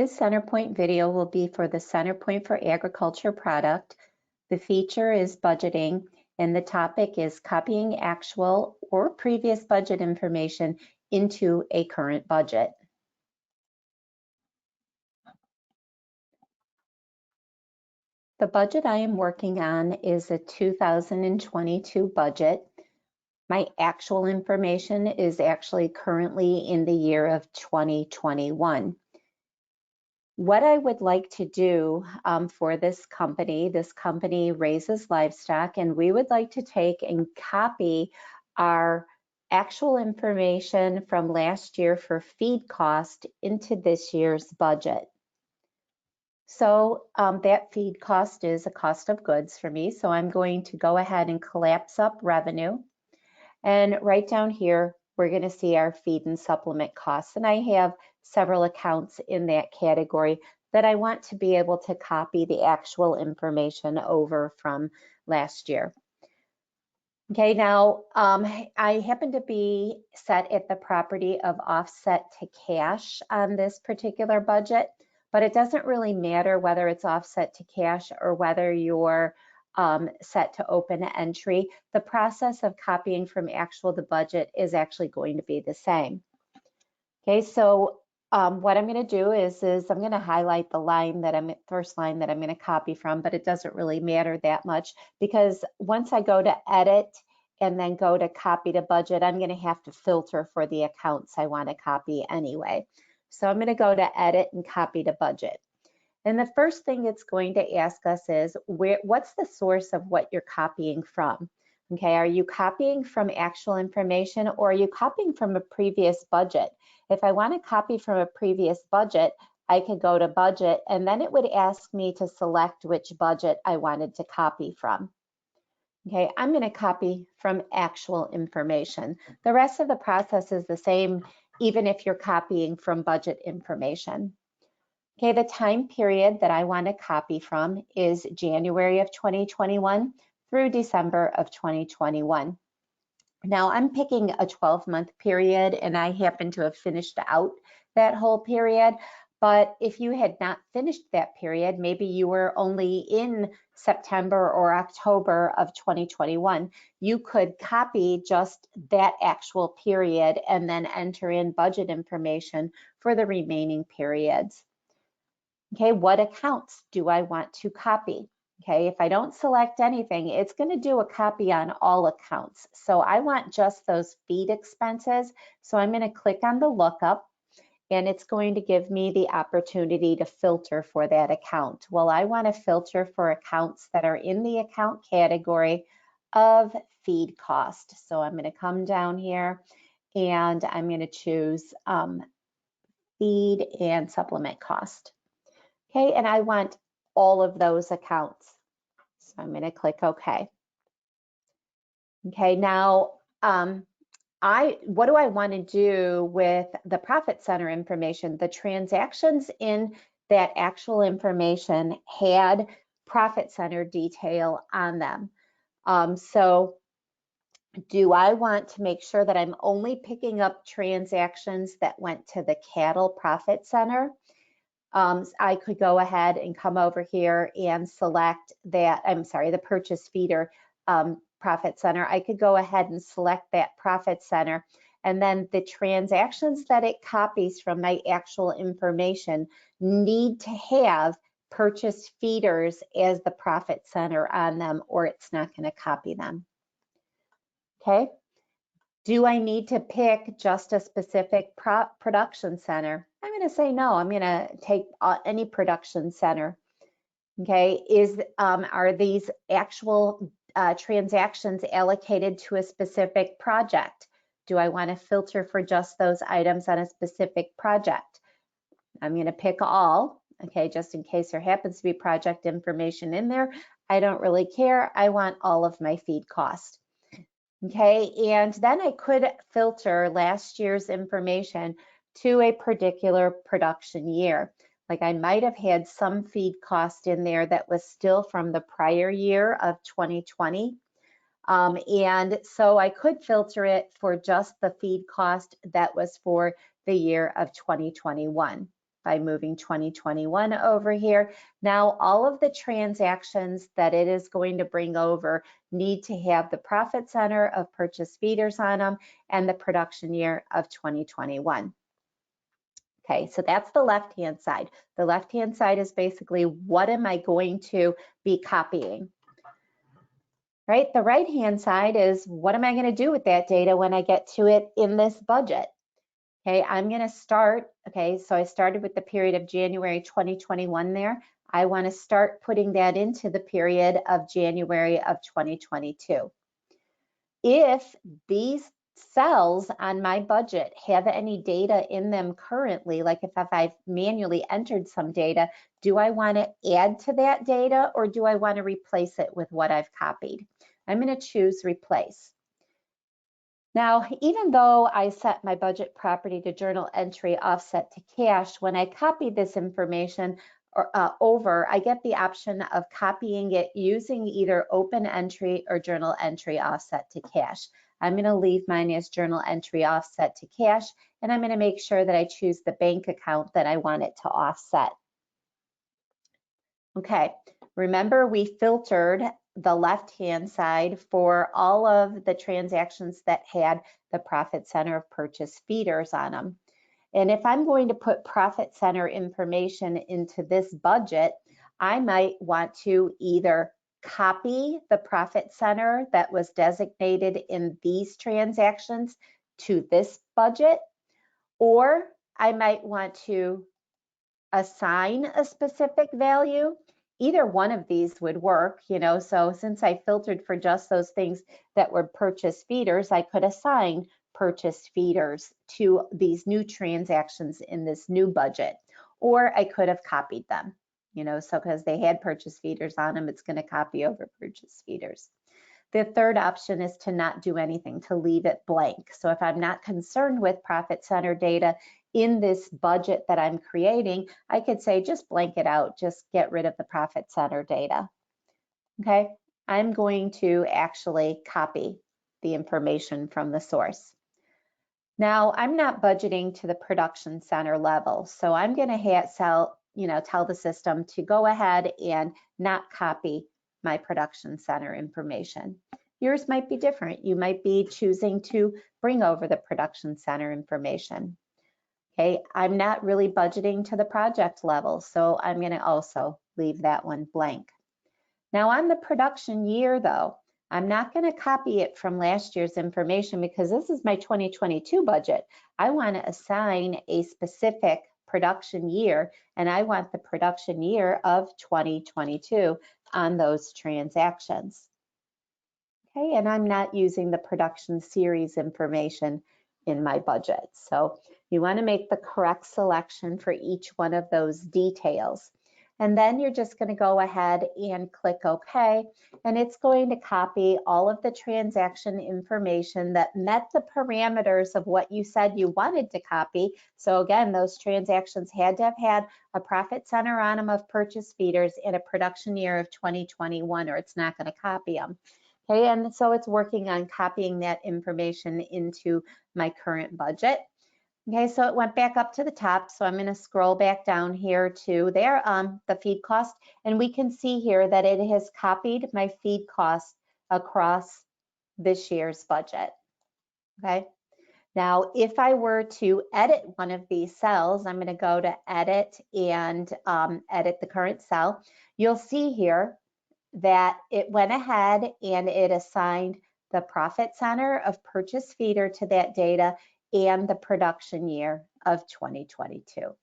This CenterPoint video will be for the CenterPoint for Agriculture product. The feature is budgeting, and the topic is copying actual or previous budget information into a current budget. The budget I am working on is a 2022 budget. My actual information is actually currently in the year of 2021. What I would like to do for this company raises livestock, and we would like to take and copy our actual information from last year for feed cost into this year's budget. So that feed cost is a cost of goods for me. So I'm going to go ahead and collapse up revenue. And right down here, we're going to see our feed and supplement costs. And I have several accounts in that category that I want to be able to copy the actual information over from last year. Okay, now I happen to be set at the property of offset to cash on this particular budget, but it doesn't really matter whether it's offset to cash or whether you're set to open entry. The process of copying from actual to budget is actually going to be the same. Okay, so what I'm going to do is I'm going to highlight the line that first line that I'm going to copy from, but it doesn't really matter that much because once I go to edit and then go to copy to budget, I'm going to have to filter for the accounts I want to copy anyway. So I'm going to go to edit and copy to budget. And the first thing it's going to ask us is, what's the source of what you're copying from? Okay, are you copying from actual information or are you copying from a previous budget? If I want to copy from a previous budget, I could go to budget and then it would ask me to select which budget I wanted to copy from. Okay, I'm going to copy from actual information. The rest of the process is the same, even if you're copying from budget information. Okay, the time period that I want to copy from is January of 2021 through December of 2021. Now I'm picking a 12-month period and I happen to have finished out that whole period. But if you had not finished that period, maybe you were only in September or October of 2021, you could copy just that actual period and then enter in budget information for the remaining periods. Okay, what accounts do I want to copy? Okay, if I don't select anything, it's going to do a copy on all accounts. So I want just those feed expenses. So I'm going to click on the lookup and it's going to give me the opportunity to filter for that account. Well, I want to filter for accounts that are in the account category of feed cost. So I'm going to come down here and I'm going to choose feed and supplement cost. Okay, and I want all of those accounts. So I'm going to click OK. Okay, now what do I want to do with the profit center information? The transactions in that actual information had profit center detail on them. So do I want to make sure that I'm only picking up transactions that went to the cattle profit center? I could go ahead and come over here and select that, the purchase feeder profit center. I could go ahead and select that profit center, and then the transactions that it copies from my actual information need to have purchase feeders as the profit center on them, or it's not going to copy them. Okay. Do I need to pick just a specific production center? I'm going to say no. I'm going to take any production center. Okay, are these actual transactions allocated to a specific project? Do I want to filter for just those items on a specific project? I'm going to pick all. Okay, just in case there happens to be project information in there. I don't really care. I want all of my feed cost. Okay, and then I could filter last year's information to a particular production year. Like I might have had some feed cost in there that was still from the prior year of 2020. And so I could filter it for just the feed cost that was for the year of 2021. by moving 2021 over here. Now, all of the transactions that it is going to bring over need to have the profit center of purchase feeders on them and the production year of 2021. Okay, so that's the left-hand side. The left-hand side is basically what am I going to be copying? Right, the right-hand side is what am I going to do with that data when I get to it in this budget? Okay, I'm going to start, okay, so I started with the period of January 2021 there. I want to start putting that into the period of January of 2022. If these cells on my budget have any data in them currently, like if I've manually entered some data, do I want to add to that data or do I want to replace it with what I've copied? I'm going to choose replace. Now, even though I set my budget property to journal entry offset to cash, when I copy this information over, I get the option of copying it using either open entry or journal entry offset to cash. I'm going to leave mine as journal entry offset to cash, and I'm going to make sure that I choose the bank account that I want it to offset. Okay, remember we filtered the left-hand side for all of the transactions that had the profit center of purchase feeders on them. And if I'm going to put profit center information into this budget, I might want to either copy the profit center that was designated in these transactions to this budget, or I might want to assign a specific value. Either one of these would work, you know, so since I filtered for just those things that were purchase feeders, I could assign purchase feeders to these new transactions in this new budget, or I could have copied them, you know, so because they had purchase feeders on them, it's going to copy over purchase feeders. The third option is to not do anything, to leave it blank. So if I'm not concerned with profit center data in this budget that I'm creating, I could say just blank it out, just get rid of the profit center data. Okay, I'm going to actually copy the information from the source. Now, I'm not budgeting to the production center level, so I'm going to tell the system to go ahead and not copy my production center information. Yours might be different. You might be choosing to bring over the production center information. Okay, I'm not really budgeting to the project level, so I'm going to also leave that one blank. Now on the production year though, I'm not going to copy it from last year's information because this is my 2022 budget. I want to assign a specific production year, and I want the production year of 2022 on those transactions. Okay, and I'm not using the production series information in my budget. So you want to make the correct selection for each one of those details. And then you're just going to go ahead and click OK, and it's going to copy all of the transaction information that met the parameters of what you said you wanted to copy. So again, those transactions had to have had a profit center on them of purchase feeders in a production year of 2021, or it's not going to copy them. Okay, and so it's working on copying that information into my current budget. Okay, so it went back up to the top, so I'm going to scroll back down here to there, the feed cost, and we can see here that it has copied my feed cost across this year's budget. Okay, now if I were to edit one of these cells, I'm going to go to edit and edit the current cell. You'll see here that it went ahead and it assigned the profit center of purchase feeder to that data and the production year of 2022.